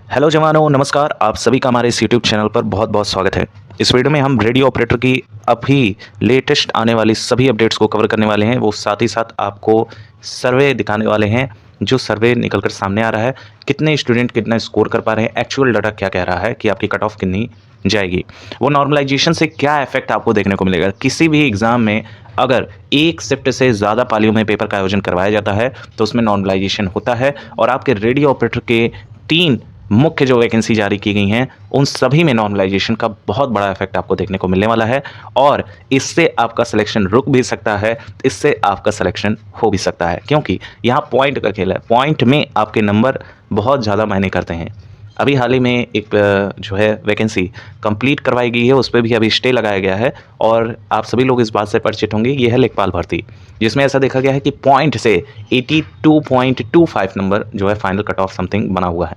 Hello जवानों, नमस्कार। आप सभी का हमारे इस यूट्यूब चैनल पर बहुत बहुत स्वागत है। इस वीडियो में हम रेडियो ऑपरेटर की अभी लेटेस्ट आने वाली सभी अपडेट्स को कवर करने वाले हैं। वो साथ ही साथ आपको सर्वे दिखाने वाले हैं, जो सर्वे निकल कर सामने आ रहा है, कितने स्टूडेंट कितना स्कोर कर पा रहे हैं, एक्चुअल डाटा क्या कह रहा है कि आपकी कट ऑफ कितनी जाएगी, वो नॉर्मलाइजेशन से क्या इफेक्ट आपको देखने को मिलेगा। किसी भी एग्जाम में अगर एक शिफ्ट से ज़्यादा पालियों में पेपर का आयोजन करवाया जाता है तो उसमें नॉर्मलाइजेशन होता है और आपके रेडियो ऑपरेटर के 3 मुख्य जो वैकेंसी जारी की गई हैं उन सभी में नॉर्मलाइजेशन का बहुत बड़ा इफेक्ट आपको देखने को मिलने वाला है और इससे आपका सिलेक्शन रुक भी सकता है, इससे आपका सिलेक्शन हो भी सकता है, क्योंकि यहाँ पॉइंट का खेल है। पॉइंट में आपके नंबर बहुत ज़्यादा मायने करते हैं। अभी हाल ही में एक जो है वैकेंसी कंप्लीट करवाई गई है, उस पर भी अभी स्टे लगाया गया है और आप सभी लोग इस बात से परिचित होंगे। ये है लेखपाल भर्ती, जिसमें ऐसा देखा गया है कि पॉइंट से 82.25 नंबर जो है फाइनल कट ऑफ समथिंग बना हुआ है।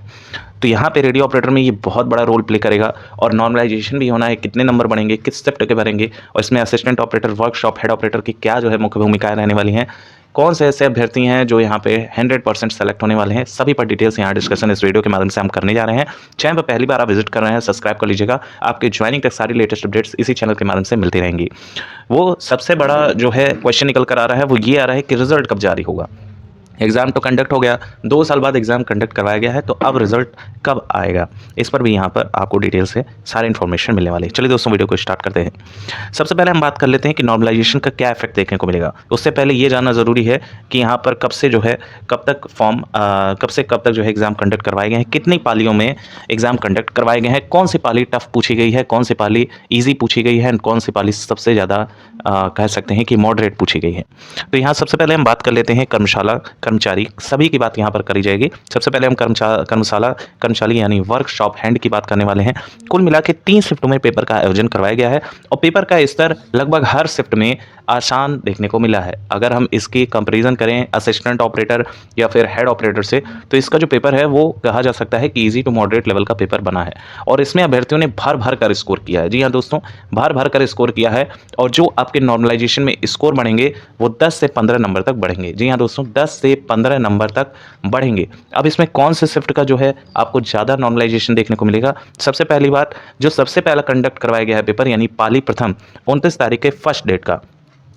तो यहाँ पे रेडियो ऑपरेटर में ये बहुत बड़ा रोल प्ले करेगा और नॉर्मलाइजेशन भी होना है, कितने नंबर बढ़ेंगे, किस शिफ्ट के भरेंगे और इसमें assistant operator, workshop head operator की क्या जो है मुख्य भूमिकाएं रहने वाली हैं, कौन से ऐसे अभ्यर्थी हैं जो यहाँ पे 100% सेलेक्ट होने वाले हैं, सभी पर डिटेल्स यहाँ डिस्कशन इस वीडियो के माध्यम से हम करने जा रहे हैं। चैनल पर पहली बार आप विजिट कर रहे हैं, सब्सक्राइब कर लीजिएगा। आपके ज्वाइनिंग तक सारी लेटेस्ट अपडेट्स इसी चैनल के माध्यम से मिलती रहेंगी। वो सबसे बड़ा जो है क्वेश्चन निकल कर आ रहा है वो ये आ रहा है कि रिजल्ट कब जारी होगा। एग्ज़ाम तो कंडक्ट हो गया, 2 साल बाद एग्ज़ाम कंडक्ट करवाया गया है, तो अब रिजल्ट कब आएगा, इस पर भी यहाँ पर आपको डिटेल से सारी इन्फॉर्मेशन मिलने वाली है। चलिए दोस्तों, वीडियो को स्टार्ट करते हैं। सबसे पहले हम बात कर लेते हैं कि नॉर्मलाइजेशन का क्या इफेक्ट देखने को मिलेगा। उससे पहले ये जानना ज़रूरी है कि यहाँ पर कब से जो है कब तक फॉर्म कब से कब तक जो है एग्ज़ाम कंडक्ट करवाए गए हैं, कितनी पालियों में एग्ज़ाम कंडक्ट करवाए गए हैं, कौन सी पाली टफ पूछी गई है, कौन सी पाली ईजी पूछी गई है, कौन सी पाली सबसे ज़्यादा कह सकते हैं कि मॉडरेट पूछी गई है। तो यहाँ सबसे पहले हम बात कर लेते हैं कर्मशाला कर्मचारी, सभी की बात यहाँ पर करी जाएगी। सबसे पहले हम कर्मशाला कर्मचारी यानी वर्कशॉप हैंड की बात करने वाले हैं। कुल मिला के 3 शिफ्टों में पेपर का आयोजन करवाया गया है और पेपर का स्तर लगभग हर शिफ्ट में आसान देखने को मिला है। अगर हम इसकी कंपैरिजन करें असिस्टेंट ऑपरेटर या फिर हेड ऑपरेटर से, तो इसका जो पेपर है वो कहा जा सकता है कि ईजी टू मॉडरेट लेवल का पेपर बना है और इसमें अभ्यर्थियों ने भर भर कर स्कोर किया है। जी हाँ दोस्तों, भर भर कर स्कोर किया है और जो आपके नॉर्मलाइजेशन में स्कोर बढ़ेंगे वो 10 से 15 नंबर तक बढ़ेंगे। जी हाँ दोस्तों, 10 से 15 नंबर तक बढ़ेंगे। अब इसमें कौन से शिफ्ट का जो है आपको ज़्यादा नॉर्मलाइजेशन देखने को मिलेगा। सबसे पहली बात, जो सबसे पहला कंडक्ट करवाया गया है पेपर यानी पाली प्रथम 29 तारीख के फर्स्ट डेट का,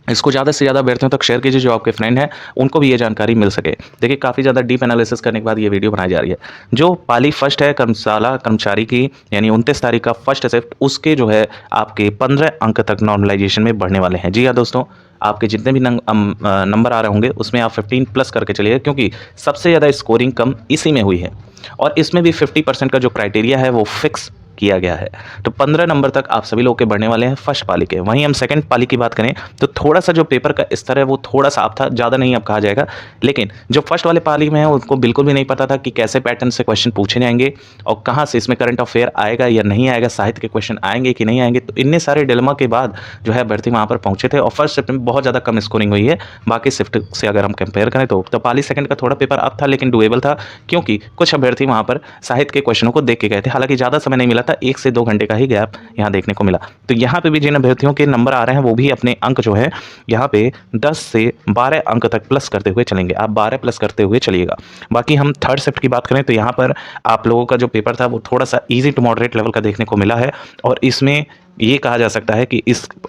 इसको ज़्यादा से ज़्यादा अभ्यर्थियों तक शेयर कीजिए जो आपके फ्रेंड हैं, उनको भी ये जानकारी मिल सके। देखिए, काफ़ी ज़्यादा डीप एनालिसिस करने के बाद ये वीडियो बनाई जा रही है। जो पाली फर्स्ट है कर्मशाला कर्मचारी की यानी 29 तारीख का फर्स्ट शिफ्ट, उसके जो है आपके 15 अंक तक नॉर्मलाइजेशन में बढ़ने वाले हैं। जी हाँ दोस्तों, आपके जितने भी नंबर आ रहे होंगे उसमें आप 15 प्लस करके चलिए, क्योंकि सबसे ज़्यादा स्कोरिंग कम इसी में हुई है और इसमें भी 50% का जो क्राइटेरिया है वो फिक्स किया गया है। तो 15 नंबर तक आप सभी लोग के बढ़ने वाले हैं फर्स्ट पाली के। वहीं हम सेकंड पाली की बात करें तो थोड़ा सा जो पेपर का स्तर है वो थोड़ा सा आप था, ज़्यादा नहीं अब कहा जाएगा, लेकिन जो फर्स्ट वाले पाली में है उनको बिल्कुल भी नहीं पता था कि कैसे पैटर्न से क्वेश्चन पूछे जाएंगे और कहाँ से इसमें करंट अफेयर आएगा या नहीं आएगा, साहित्य के क्वेश्चन आएंगे कि नहीं आएंगे। तो इतने सारे डिलेमा के बाद जो है अभ्यर्थी वहाँ पर पहुंचे थे और फर्स्ट शिफ्ट में बहुत ज़्यादा कम स्कोरिंग हुई है बाकी शिफ्ट से अगर हम कंपेयर करें तो पाली सेकंड का थोड़ा पेपर अप था लेकिन डुएबल था, क्योंकि कुछ अभ्यर्थी वहाँ पर साहित्य के क्वेश्चनों को देख के गए थे। हालांकि ज़्यादा समय नहीं मिला था, 1 से 2 घंटे का ही गैप यहाँ देखने को मिला। तो यहाँ पे भी जिन अभ्यर्थियों के नंबर आ रहे हैं वो भी अपने अंक जो है यहाँ पे 10 से 12 अंक तक प्लस करते हुए चलेंगे। आप 12 प्लस करते हुए चलिएगा। बाकी हम थर्ड शिफ्ट की बात करें तो यहाँ पर आप लोगों का जो पेपर था वो थोड़ा सा ईजी टू मॉडरेट लेवल का देखने को मिला है और इसमें ये कहा जा सकता है कि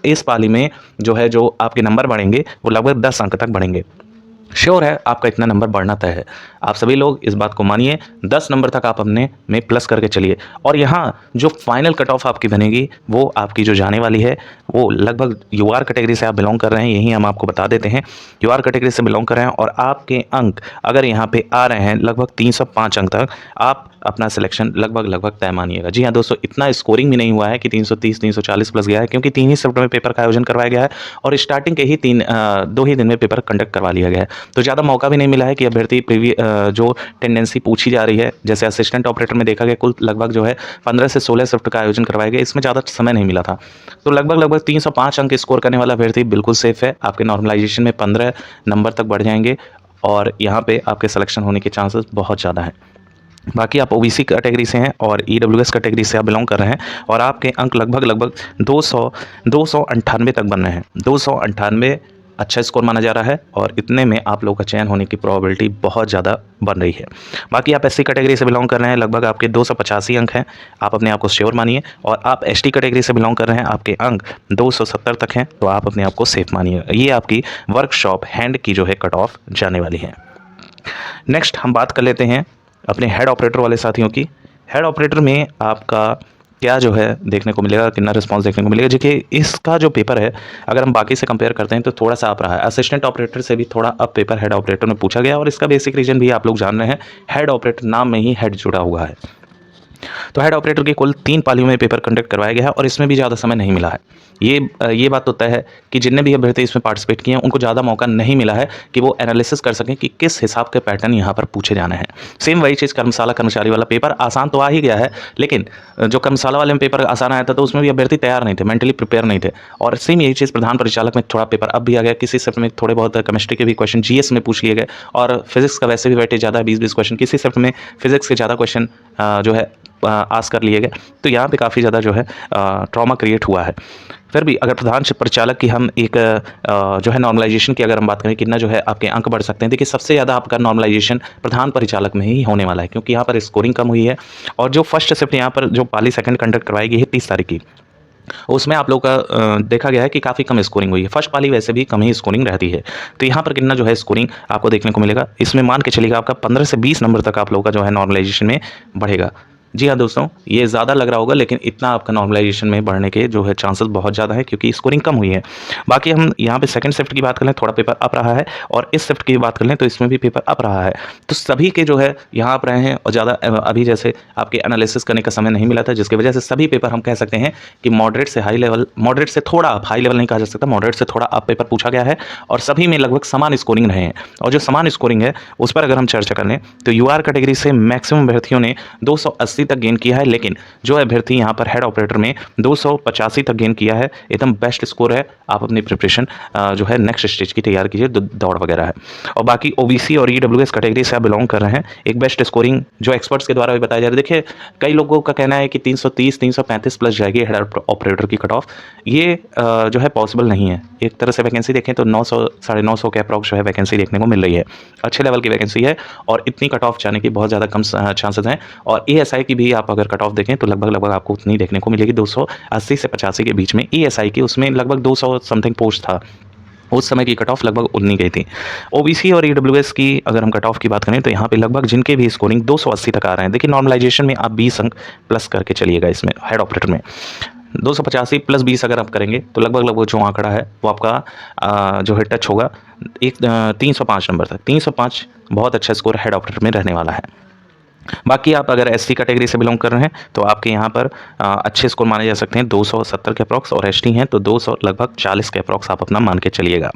इस पाली में जो है जो आपके नंबर बढ़ेंगे वो लगभग 10 अंक तक बढ़ेंगे। श्योर है आपका इतना नंबर बढ़ना तय है। आप सभी लोग इस बात को मानिए, 10 नंबर तक आप अपने में प्लस करके चलिए और यहाँ जो फाइनल कट ऑफ आपकी बनेगी वो आपकी जो जाने वाली है वो लगभग यूआर कैटेगरी से आप बिलोंग कर रहे हैं, यही हम आपको बता देते हैं। यूआर कैटेगरी से बिलोंग कर रहे हैं और आपके अंक अगर यहाँ पे आ रहे हैं लगभग 305 अंक तक, आप अपना सिलेक्शन लगभग तय मानिएगा। जी हाँ दोस्तों, इतना स्कोरिंग भी नहीं हुआ है कि 330 340 प्लस गया है, क्योंकि 3 ही शिफ्ट में पेपर का आयोजन करवाया गया है और स्टार्टिंग के ही 2 ही दिन में पेपर कंडक्ट करवा लिया गया है। तो ज़्यादा मौका भी नहीं मिला है कि अभ्यर्थी जो टेंडेंसी पूछी जा रही है, जैसे असिस्टेंट ऑपरेटर में देखा गया कुल लगभग जो है 15 से 16 शिफ्ट का आयोजन करवाया गया, इसमें ज़्यादा समय नहीं मिला था। तो लगभग 305 अंक स्कोर करने वाला अभ्यर्थी बिल्कुल सेफ है। आपके नॉर्मलाइजेशन में 15 नंबर तक बढ़ जाएंगे और यहाँ पे आपके सिलेक्शन होने के चांसेस बहुत ज़्यादा हैं। बाकी आप ओबीसी कैटेगरी से हैं और ईडब्ल्यूएस कैटेगरी से आप बिलोंग कर रहे हैं और आपके अंक लगभग 298 तक बन रहे हैं। 298 अच्छा स्कोर माना जा रहा है और इतने में आप लोगों का चयन होने की प्रोबेबिलिटी बहुत ज़्यादा बन रही है। बाकी आप एससी कैटेगरी से बिलोंग कर रहे हैं, लगभग आपके 285 अंक हैं, आप अपने आप को श्योर मानिए। और आप एसटी कैटेगरी से बिलोंग कर रहे हैं, आपके अंक 270 तक हैं, तो आप अपने आप को सेफ मानिए। ये आपकी वर्कशॉप हैंड की जो है कट ऑफ जाने वाली है। नेक्स्ट हम बात कर लेते हैं अपने हेड ऑपरेटर वाले साथियों की। हेड ऑपरेटर में आपका क्या जो है देखने को मिलेगा, कितना रिस्पांस देखने को मिलेगा। देखिए इसका जो पेपर है अगर हम बाकी से कंपेयर करते हैं तो थोड़ा सा अप रहा है। असिस्टेंट ऑपरेटर से भी थोड़ा अप पेपर हेड ऑपरेटर में पूछा गया और इसका बेसिक रीजन भी आप लोग जान रहे हैं, हेड ऑपरेटर नाम में ही हेड जुड़ा हुआ है। तो हेड ऑपरेटर की कुल 3 पालियों में पेपर कंडक्ट करवाया गया है और इसमें भी ज़्यादा समय नहीं मिला है। ये बात तो तय है कि जितने भी अभ्यर्थी इसमें पार्टिसिपेट किए हैं उनको ज़्यादा मौका नहीं मिला है कि वो एनालिसिस कर सकें कि किस हिसाब के पैटर्न यहाँ पर पूछे जाने हैं। सेम वही चीज़ कर्मशाला कर्मचारी वाला पेपर आसान तो आ ही गया है, लेकिन जो कर्मशाला वाले में पेपर आसान आया था तो उसमें भी अभ्यर्थी तैयार नहीं थे, मेंटली प्रिपेयर नहीं थे। और सेम यही चीज़ प्रधान परिचालक में थोड़ा पेपर अब भी आ गया। किसी शिफ्ट में थोड़े बहुत केमिस्ट्री के भी क्वेश्चन जीएस में पूछ लिए गए और फिजिक्स का वैसे भी वेटेज ज़्यादा है, 20-20 क्वेश्चन। किसी शिफ्ट में फिजिक्स के ज़्यादा क्वेश्चन जो है आस कर लिए गए। तो यहाँ पे काफ़ी ज़्यादा जो है ट्रॉमा क्रिएट हुआ है। फिर भी अगर प्रधान परिचालक की हम एक जो है नॉर्मलाइजेशन की अगर हम बात करें कितना जो है आपके अंक बढ़ सकते हैं, देखिए सबसे ज़्यादा आपका नॉर्मलाइजेशन प्रधान परिचालक में ही होने वाला है क्योंकि यहाँ पर स्कोरिंग कम हुई है। और जो फर्स्ट शिफ्ट यहाँ पर जो पाली सेकंड कंडक्ट करवाई गई है 30 तारीख की, उसमें आप लोग का देखा गया है कि काफ़ी कम स्कोरिंग हुई है। फर्स्ट पाली वैसे भी कम ही स्कोरिंग रहती है, तो यहाँ पर कितना जो है स्कोरिंग आपको देखने को मिलेगा। इसमें मान के चलिएगा आपका 15 से 20 नंबर तक आप लोगों का जो है नॉर्मलाइजेशन में बढ़ेगा। जी हाँ दोस्तों, ये ज़्यादा लग रहा होगा लेकिन इतना आपका नॉर्मलाइजेशन में बढ़ने के जो है चांसेस बहुत ज़्यादा है क्योंकि स्कोरिंग कम हुई है। बाकी हम यहाँ पे सेकंड शिफ्ट की बात कर लें, थोड़ा पेपर अप रहा है, और इस शिफ्ट की बात कर लें तो इसमें भी पेपर अप रहा है। तो सभी के जो है यहाँ अप रहे हैं और ज़्यादा अभी जैसे आपके एनालिसिस करने का समय नहीं मिला था, जिसकी वजह से सभी पेपर हम कह सकते हैं कि मॉडरेट से हाई लेवल, मॉडरेट से थोड़ा अप, हाई लेवल नहीं कहा जा सकता, मॉडरेट से थोड़ा अप पेपर पूछा गया है और सभी में लगभग समान स्कोरिंग रहे हैं। और जो समान स्कोरिंग है उस पर अगर हम चर्चा कर लें तो यूआर कैटेगरी से मैक्सिमम अभ्यर्थियों ने 280 तक गेन किया है, लेकिन जो अभ्यर्थी यहाँ पर हेड ऑपरेटर में 285 तक गेन किया है, एकदम बेस्ट स्कोर है। आप अपनी प्रिपरेशन जो है नेक्स्ट स्टेज की तैयार कीजिए, दौड़ वगैरह है। और बाकी ओबीसी और ईडब्ल्यूएस कैटेगरी से आप बिलोंग कर रहे हैं, एक बेस्ट स्कोरिंग जो एक्सपर्ट्स के द्वारा भी बताया जा रहा है। देखिए कई लोगों का कहना है कि 330 335 प्लस जाएगी हेड ऑपरेटर की कट ऑफ। ये जो है पॉसिबल नहीं है। एक तरह से वैकेंसी देखें तो 900 950 के अप्रॉक्स जो है वैकेंसी देखने को मिल रही है, अच्छे लेवल की वैकेंसी है और इतनी कट ऑफ जाने की बहुत ज़्यादा कम चांसेस हैं। और एएसआई की भी आप अगर कट ऑफ देखें तो लगभग आपको उतनी देखने को मिलेगी, 280 से 85 के बीच में एएसआई की, उसमें लगभग 200 समथिंग पोस्ट था, उस समय की कट ऑफ लगभग उतनी गई थी। ओबीसी और ईडब्ल्यूएस की अगर हम कट ऑफ की बात करें तो यहाँ पे लगभग जिनके भी स्कोरिंग 280 तक आ रहे हैं। देखिए नॉर्मलाइजेशन में आप 20 अंक प्लस करके चलिएगा, इसमें हेड ऑपरेटर में 285 प्लस 20 अगर आप करेंगे तो लगभग जो आंकड़ा है वो आपका जो है टच होगा 305 नंबर तक। 305 बहुत अच्छा स्कोर हेड ऑपरेटर में रहने वाला है। बाकी आप अगर एसटी कैटेगरी से बिलोंग कर रहे हैं तो आपके यहाँ पर अच्छे स्कोर माने जा सकते हैं 270 के अप्रॉक्स, और एसटी हैं तो 200 लगभग 40 के अप्रॉक्स आप अपना मान के चलिएगा।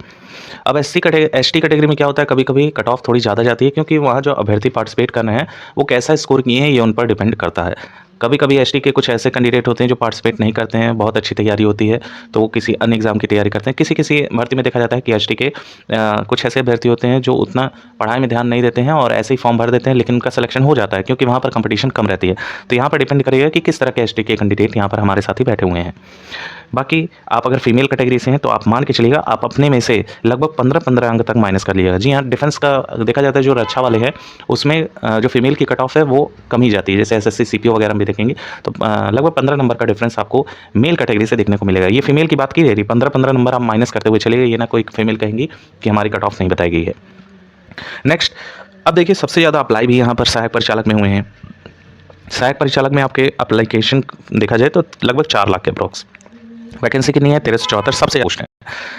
अब एसटी कैटेगरी में क्या होता है, कभी कभी कट ऑफ थोड़ी ज़्यादा जाती है क्योंकि वहाँ जो अभ्यर्थी पार्टिसिपेट कर रहे हैं वो कैसा स्कोर किए हैं ये उन पर डिपेंड करता है। कभी कभी एसटी के कुछ ऐसे कैंडिडेट होते हैं जो पार्टिसिपेट नहीं करते हैं, बहुत अच्छी तैयारी होती है तो वो किसी अन्य एग्जाम की तैयारी करते हैं। किसी भर्ती में देखा जाता है कि एसटी के कुछ ऐसे अभ्यर्थी होते हैं जो उतना पढ़ाई में ध्यान नहीं देते हैं और ऐसे ही फॉर्म भर देते हैं, लेकिन उनका सिलेक्शन हो जाता है क्योंकि वहाँ पर कंपटीशन कम रहती है। तो यहाँ पर डिपेंड करेगा कि किस तरह के एसटी के कैंडिडेट यहाँ पर हमारे साथ ही बैठे हुए हैं। बाकी आप अगर फीमेल कैटेगरी से हैं तो आप मान के चलिएगा आप अपने में से लगभग 15-15 अंक तक माइनस कर लीजिएगा। जी हाँ, डिफेंस का देखा जाता है जो रक्षा वाले हैं उसमें जो फीमेल की कट ऑफ है वो कम ही जाती है, जैसे एसएससी सीपीओ वगैरह में भी देखेंगे तो लगभग 15 नंबर का डिफरेंस आपको मेल कैटेगरी से देखने को मिलेगा। ये फीमेल की बात की रही, 15-15 नंबर आप माइनस करते हुए चलिए, ये ना कोई फीमेल कहेंगी कि हमारी कट ऑफ नहीं बताई गई है। नेक्स्ट, अब देखिए सबसे ज़्यादा अप्लाई भी यहाँ पर सहायक परिचालक में हुए हैं। सहायक परिचालक में आपके अप्लीकेशन देखा जाए तो लगभग 4 लाख के अप्रॉक्स वैकेंसी कितनी है, 1374 सबसे पोस्ट है,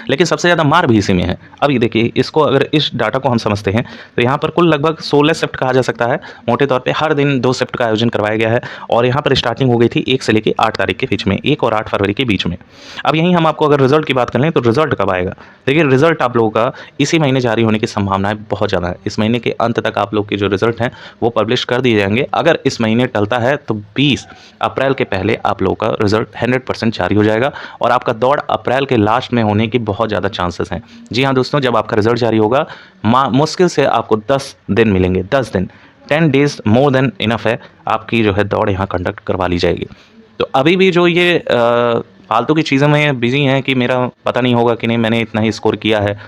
लेकिन सबसे ज़्यादा मार भी इसी में है। अब ये देखिए इसको अगर इस डाटा को हम समझते हैं तो यहाँ पर कुल लगभग 16 शिफ्ट कहा जा सकता है मोटे तौर पे, हर दिन 2 शिफ्ट का आयोजन करवाया गया है और यहाँ पर स्टार्टिंग हो गई थी 1 से लेकर 8 तारीख के बीच में, 1 और 8 फरवरी के बीच में। अब यहीं हम आपको अगर रिजल्ट की बात कर लें तो रिजल्ट कब आएगा, देखिए रिजल्ट आप लोगों का इसी महीने जारी होने की संभावनाएं बहुत ज़्यादा है। इस महीने के अंत तक आप लोग के जो रिजल्ट हैं वो पब्लिश कर दिए जाएंगे। अगर इस महीने टलता है तो 20 अप्रैल के पहले आप लोगों का रिजल्ट 100% जारी हो जाएगा और आपका दौड़ अप्रैल के लास्ट में होने की बहुत ज़्यादा चांसेस हैं। जी हाँ दोस्तों, जब आपका रिजल्ट जारी होगा मुश्किल से आपको 10 दिन मिलेंगे, 10 दिन, 10 डेज मोर देन इनफ है, आपकी जो है दौड़ यहाँ कंडक्ट करवा ली जाएगी। तो अभी भी जो ये फालतू की चीज़ों में बिज़ी हैं कि मेरा पता नहीं होगा कि नहीं मैंने इतना ही स्कोर किया है,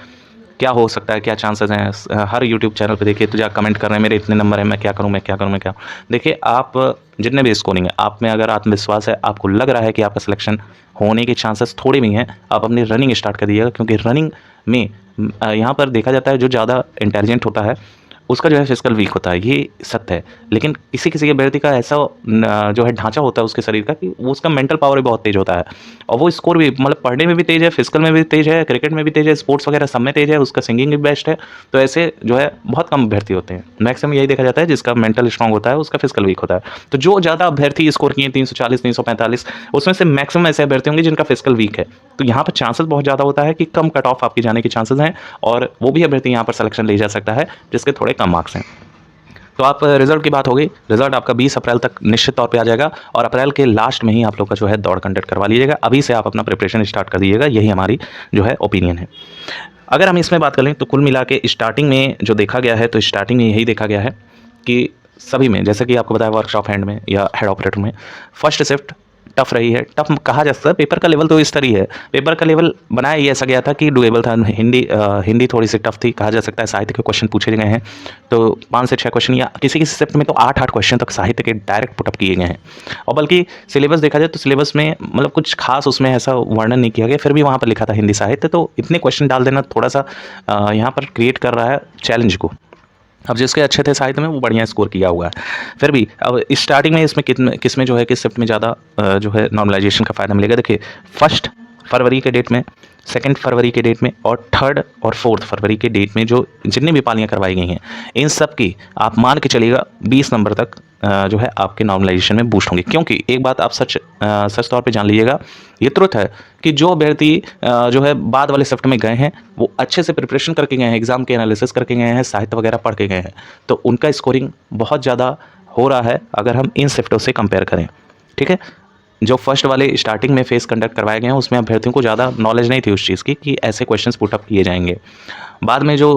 क्या हो सकता है, क्या चांसेस हैं। हर यूट्यूब चैनल पे देखिए तो जा कमेंट कर रहे हैं मेरे इतने नंबर हैं, मैं क्या करूँ, मैं क्या करूँ, मैं क्या। देखिए आप जितने भी स्कोरिंग है, आप में अगर आत्मविश्वास है, आपको लग रहा है कि आपका सिलेक्शन होने के चांसेस थोड़े भी हैं, आप अपनी रनिंग स्टार्ट कर दीजिएगा, क्योंकि रनिंग में यहाँ पर देखा जाता है जो ज़्यादा इंटेलिजेंट होता है उसका जो है फिजिकल वीक होता है, ये सत्य है। लेकिन किसी-किसी अभ्यर्थी का ऐसा जो है ढाँचा होता है उसके शरीर का कि वो उसका मेंटल पावर भी बहुत तेज़ होता है और वो स्कोर भी मतलब पढ़ने में भी तेज़ है, फिजिकल में भी तेज़ है, क्रिकेट में भी तेज़ है, स्पोर्ट्स वगैरह सब में तेज़ है, उसका सिंगिंग भी बेस्ट है। तो ऐसे जो है बहुत कम अभ्यर्थी होते हैं। मैक्सिमम यही देखा जाता है जिसका मेंटल स्ट्रॉन्ग होता है, उसका फिजिकल वीक होता है। तो जो ज़्यादा अभ्यर्थी स्कोर किए 340, 345 उसमें से मैक्सिमम ऐसे अभ्यर्थी होंगे जिनका फिजिकल वीक है। तो यहाँ पर चांसेस बहुत ज़्यादा होता है कि कम कट ऑफ आपके जाने के चांसेस हैं और वो भी अभ्यर्थी यहाँ पर सिलेक्शन ले जा सकता है जिसके थोड़े कम मार्क्स हैं। तो आप रिज़ल्ट की बात हो गई, रिज़ल्ट आपका 20 अप्रैल तक निश्चित तौर पे आ जाएगा और अप्रैल के लास्ट में ही आप लोग का जो है दौड़ कंडक्ट करवा लीजिएगा। अभी से आप अपना प्रिपरेशन स्टार्ट कर दीजिएगा, यही हमारी जो है ओपिनियन है। अगर हम इसमें बात करें तो कुल मिला के स्टार्टिंग में जो देखा गया है, तो स्टार्टिंग में यही देखा गया है कि सभी में जैसे कि आपको बताया वर्कशॉप हैंड में या हेड ऑपरेटर में फर्स्ट शिफ्ट टफ रही है। टफ कहा जा सकता है, पेपर का लेवल तो इस तरह ही है। पेपर का लेवल बनाया ये ऐसा गया था कि डुएबल था। हिंदी थोड़ी सी टफ थी, कहा जा सकता है साहित्य के क्वेश्चन पूछे गए हैं, तो 5 से 6 क्वेश्चन या किसी किसी शिफ्ट में तो 8-8 क्वेश्चन तक साहित्य के डायरेक्ट पुटअप किए गए हैं। और बल्कि सिलेबस देखा जाए तो सिलेबस में मतलब कुछ खास उसमें ऐसा वर्णन नहीं किया गया, फिर भी वहाँ पर लिखा था हिंदी साहित्य। तो इतने क्वेश्चन डाल देना थोड़ा सा यहाँ पर क्रिएट कर रहा है चैलेंज को। अब जिसके अच्छे थे साहित्य में वो बढ़िया स्कोर किया हुआ है। फिर भी अब स्टार्टिंग में इसमें किस में जो है किस शिफ्ट में ज़्यादा जो है नॉर्मलाइजेशन का फ़ायदा मिलेगा। देखिए 1 फरवरी के डेट में, 2 फरवरी के डेट में और 3 और 4 फरवरी के डेट में जो जितनी भी पालियाँ करवाई गई हैं, इन सब की आप मान के चलिएगा 20 नंबर तक जो है आपके नॉर्मलाइजेशन में बूस्ट होंगे। क्योंकि एक बात आप सच तौर पे जान लीजिएगा, ये तुरंत है कि जो अभ्यर्थी जो है बाद वाले शिफ्ट में गए हैं वो अच्छे से प्रिपरेशन करके गए हैं, एग्जाम के एनालिसिस करके गए हैं, साहित्य वगैरह पढ़ के गए हैं, तो उनका स्कोरिंग बहुत ज़्यादा हो रहा है अगर हम इन शिफ्टों से कंपेयर करें। ठीक है, जो फर्स्ट वाले स्टार्टिंग में फेस कंडक्ट करवाए गए हैं उसमें अभ्यर्थियों को ज़्यादा नॉलेज नहीं थी उस चीज़ की कि ऐसे क्वेश्चंस पुटअप किए जाएंगे। बाद में जो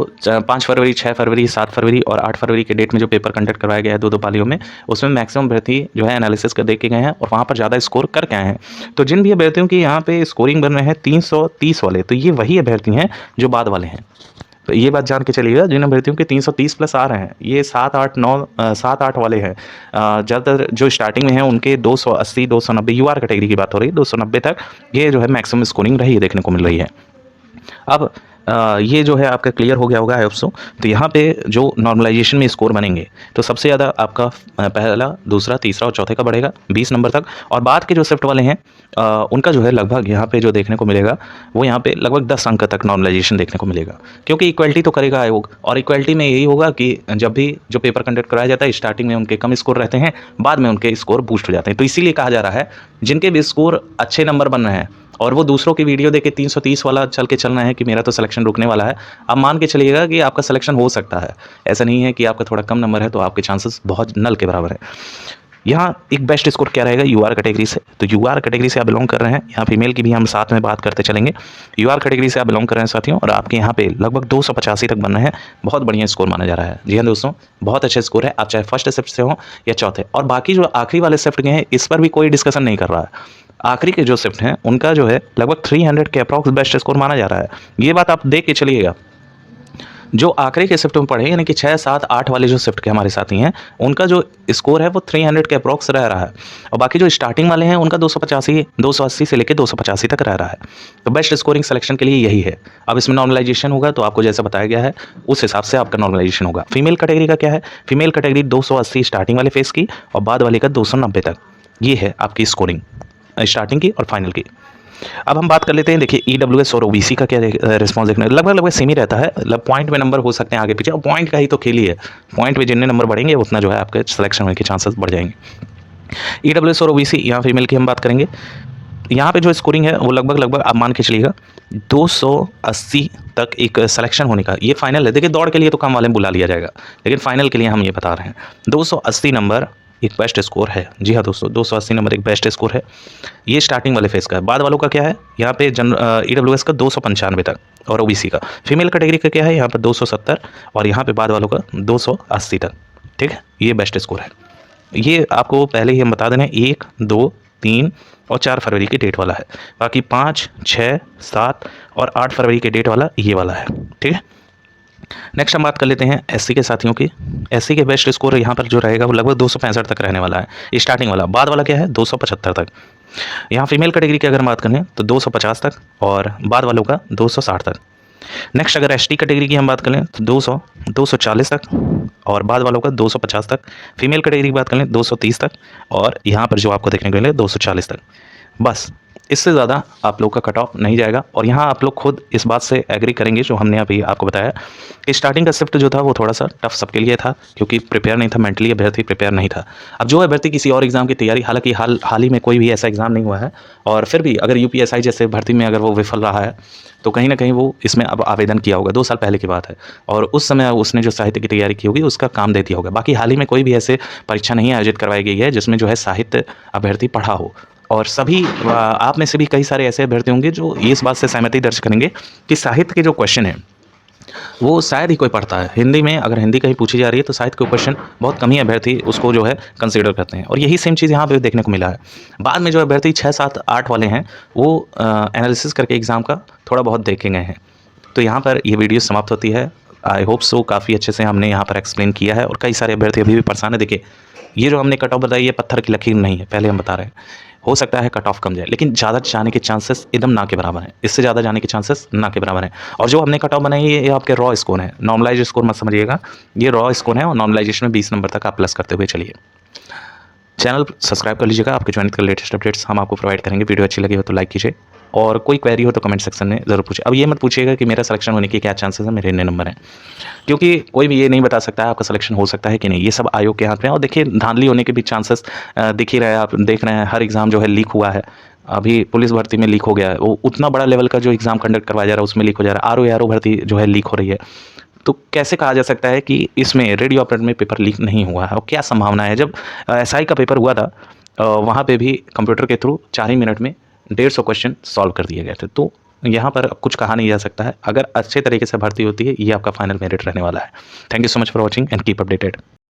5 फरवरी, 6 फरवरी, 7 फरवरी और 8 फरवरी के डेट में जो पेपर कंडक्ट करवाया गया है 2-2 पालियों में, उसमें मैक्सिमम अभ्यर्थी जो है एनालिसिस कर दे के गए हैं और वहाँ पर ज़्यादा स्कोर करके आए हैं। तो जिन भी अभ्यर्थियों की यहाँ पे स्कोरिंग बन रहे हैं 330 वाले, तो ये वही अभ्यर्थी हैं जो बाद वाले हैं। तो ये बात जान के चलिएगा, जिन अभ्यर्थियों के 330 प्लस आ रहे हैं ये 7-8 वाले हैं। ज़्यादातर जो स्टार्टिंग में हैं उनके 280, 290 यूआर कैटेगरी की बात हो रही है, 290 तक ये जो है मैक्सिमम स्कोरिंग रही है देखने को मिल रही है। अब ये जो है आपका क्लियर हो गया होगा आई होप सो। तो यहाँ पे जो नॉर्मलाइजेशन में स्कोर बनेंगे तो सबसे ज़्यादा आपका पहला, दूसरा, तीसरा और चौथे का बढ़ेगा 20 नंबर तक। और बाद के जो शिफ्ट वाले हैं उनका जो है लगभग यहाँ पे जो देखने को मिलेगा वो यहाँ पे लगभग 10 अंक तक नॉर्मलाइजेशन देखने को मिलेगा। क्योंकि इक्वलिटी तो करेगा आयोग और इक्वलिटी में यही होगा कि जब भी जो पेपर कंडक्ट कराया जाता है स्टार्टिंग में उनके कम स्कोर रहते हैं, बाद में उनके स्कोर बूस्ट हो जाते हैं। तो इसीलिए कहा जा रहा है जिनके भी स्कोर अच्छे नंबर बन रहे हैं और वो दूसरों की वीडियो देख के 330 वाला चल के चलना है कि मेरा तो सिलेक्शन रुकने वाला है, आप मान के चलिएगा कि आपका सिलेक्शन हो सकता है। ऐसा नहीं है कि आपका थोड़ा कम नंबर है तो आपके चांसेस बहुत नल के बराबर है। यहाँ एक बेस्ट स्कोर क्या रहेगा यूआर कैटेगरी से। तो यूआर कैटेगरी से आप बिलोंग कर रहे हैं, यहाँ फीमेल की भी हम साथ में बात करते चलेंगे। यूआर कैटेगरी से आप बिलोंग कर रहे हैं साथियों और आपके यहाँ पे लगभग 285 तक बन रहे हैं, बहुत बढ़िया स्कोर माना जा रहा है। जी हाँ दोस्तों, बहुत अच्छा स्कोर है, आप चाहे फर्स्ट शिफ्ट से हो या चौथे। और बाकी जो आखिरी वाले शिफ्ट गए हैं इस पर भी कोई डिस्कशन नहीं कर रहा है। आखिरी के जो शिफ्ट हैं उनका जो है लगभग 300 के अप्रॉक्स बेस्ट स्कोर माना जा रहा है। ये बात आप देख के चलिएगा। जो आखिरी के शिफ्ट में पढ़े यानी कि 6, 7, 8 वाले जो शिफ्ट के हमारे साथी हैं उनका जो स्कोर है वो 300 के अप्रॉक्स रह रहा है और बाकी जो स्टार्टिंग वाले हैं उनका 280 से लेकर 285 तक रह रहा है। तो बेस्ट स्कोरिंग सिलेक्शन के लिए यही है। अब इसमें नॉर्मलाइजेशन होगा तो आपको जैसा बताया गया है उस हिसाब से आपका नॉर्मलाइजेशन होगा। फीमेल कैटेगरी का क्या है, फीमेल कैटेगरी 280 स्टार्टिंग वाले फेस की और बाद वाले का 290 तक। ये है आपकी स्कोरिंग स्टार्टिंग की और फाइनल की। अब हम बात कर लेते हैं, देखिए ईडब्ल्यूएस और ओबीसी का क्या रिस्पॉन्स देखने लगभग सेम ही रहता है। पॉइंट में नंबर हो सकते हैं आगे पीछे, और पॉइंट का ही तो खेल ही है। पॉइंट में जितने नंबर बढ़ेंगे उतना जो है आपके सिलेक्शन होने के चांसेस बढ़ जाएंगे। ईडब्ल्यूएस और ओबीसी, यहाँ फीमेल की हम बात करेंगे। यहाँ पे जो स्कोरिंग है वो लगभग आप मान के चलिएगा 280 तक एक सिलेक्शन होने का ये फाइनल है। देखिए दौड़ के लिए तो कम वाले बुला लिया जाएगा, लेकिन फाइनल के लिए हम ये बता रहे हैं 280 नंबर एक बेस्ट स्कोर है। जी हाँ दोस्तों, 280 नंबर एक बेस्ट स्कोर है। ये स्टार्टिंग वाले फेस का है। बाद वालों का क्या है, यहाँ पे ईडब्ल्यूएस का 295 तक और ओबीसी का। फीमेल कैटेगरी का क्या है, यहाँ पर 270 और यहाँ पे बाद वालों का 280 तक। ठीक है, ये बेस्ट स्कोर है। ये आपको पहले ही हम बता दें 1, 2, 3 और 4 फरवरी की डेट वाला है। बाकी 5, 6, 7 और 8 फरवरी के डेट वाला ये वाला है। ठीक है, नेक्स्ट हम बात कर लेते हैं एससी के साथियों की। एससी के बेस्ट स्कोर यहाँ पर जो रहेगा वो लगभग 265 तक रहने वाला है स्टार्टिंग वाला। बाद वाला क्या है 275 तक। यहाँ फीमेल कैटेगरी की अगर हम बात करें तो 250 तक और बाद वालों का 260 तक। नेक्स्ट अगर एसटी कैटेगरी की हम बात करें तो 200, 240 तक और बाद वालों का 250 तक। फीमेल कैटेगरी की बात करें 230 तक और यहाँ पर जो आपको देखने को मिले 240 तक। बस इससे ज़्यादा आप लोग का कट ऑफ नहीं जाएगा। और यहाँ आप लोग खुद इस बात से एग्री करेंगे जो हमने अभी आपको बताया कि स्टार्टिंग का शिफ्ट जो था वो थोड़ा सा टफ सबके लिए था, क्योंकि प्रिपेयर नहीं था, मेंटली अभ्यर्थी प्रिपेयर नहीं था। अब जो अभ्यर्थी किसी और एग्ज़ाम की तैयारी, हालांकि हाल ही में कोई भी ऐसा एग्ज़ाम नहीं हुआ है, और फिर भी अगर यूपीएसआई जैसे भर्ती में अगर वो विफल रहा है तो कहीं ना कहीं वो इसमें अब आवेदन किया होगा, 2 साल पहले की बात है, और उस समय उसने जो साहित्य की तैयारी की होगी उसका काम दे दिया होगा। बाकी हाल ही में कोई भी ऐसे परीक्षा नहीं आयोजित करवाई गई है जिसमें जो है साहित्य अभ्यर्थी पढ़ा हो। और सभी आप में से भी कई सारे ऐसे अभ्यर्थी होंगे जो इस बात से सहमति दर्ज करेंगे कि साहित्य के जो क्वेश्चन है वो शायद ही कोई पढ़ता है। हिंदी में अगर हिंदी कहीं पूछी जा रही है तो साहित्य के क्वेश्चन बहुत कम ही अभ्यर्थी उसको जो है कंसीडर करते हैं, और यही सेम चीज़ यहाँ पे देखने को मिला है। बाद में जो अभ्यर्थी 6, 7, 8 वाले हैं वो एनालिसिस करके एग्ज़ाम का थोड़ा बहुत देखे गए हैं। तो यहाँ पर ये वीडियो समाप्त होती है। आई होप सो काफ़ी अच्छे से हमने यहाँ पर एक्सप्लेन किया है, और कई सारे अभ्यर्थी अभी भी परेशान है। देखिए ये जो हमने कट ऑफ बताई ये पत्थर की लकीर नहीं है, पहले हम बता रहे हैं। हो सकता है कट ऑफ कम जाए, लेकिन ज़्यादा जाने के चांसेस एकदम ना के बराबर हैं, इससे ज़्यादा जाने के चांसेस ना के बराबर हैं। और जो हमने कट ऑफ बनाई है ये आपके रॉ स्कोर है, नॉर्मलाइज स्कोर मत समझिएगा, ये रॉ स्कोर है, और नॉर्मलाइजेशन में 20 नंबर तक आप प्लस करते हुए चलिए। चैनल सब्सक्राइब कर लीजिएगा, आपके ज्वाइन के लेटेस्ट अपडेट्स हम आपको प्रोवाइड करेंगे। वीडियो अच्छी लगी हो तो लाइक कीजिए, और कोई क्वेरी हो तो कमेंट सेक्शन में ज़रूर पूछिए। अब ये मत पूछिएगा कि मेरा सिलेक्शन होने के क्या चांसेस है, मेरे इतने नंबर हैं, क्योंकि कोई भी ये नहीं बता सकता है आपका सिलेक्शन हो सकता है कि नहीं। ये सब आयोग के हाथ में है। और देखिए धांधली होने के भी चांसेस दिख ही रहे हैं, आप देख रहे हैं हर एग्ज़ाम जो है लीक हुआ है। अभी पुलिस भर्ती में लीक हो गया है, वो उतना बड़ा लेवल का जो एग्ज़ाम कंडक्ट करवाया जा रहा है उसमें लीक हो जा रहा है। आरओ भर्ती जो है लीक हो रही है। तो कैसे कहा जा सकता है कि इसमें रेडियो ऑपरेटर में पेपर लीक नहीं हुआ है, और क्या संभावना है? जब एसआई का पेपर हुआ था वहाँ पे भी कंप्यूटर के थ्रू 4 ही मिनट में 150 क्वेश्चन सॉल्व कर दिए गए थे। तो यहाँ पर कुछ कहा नहीं जा सकता है। अगर अच्छे तरीके से भर्ती होती है ये आपका फाइनल मेरिट रहने वाला है। Thank you so much for watching and keep updated.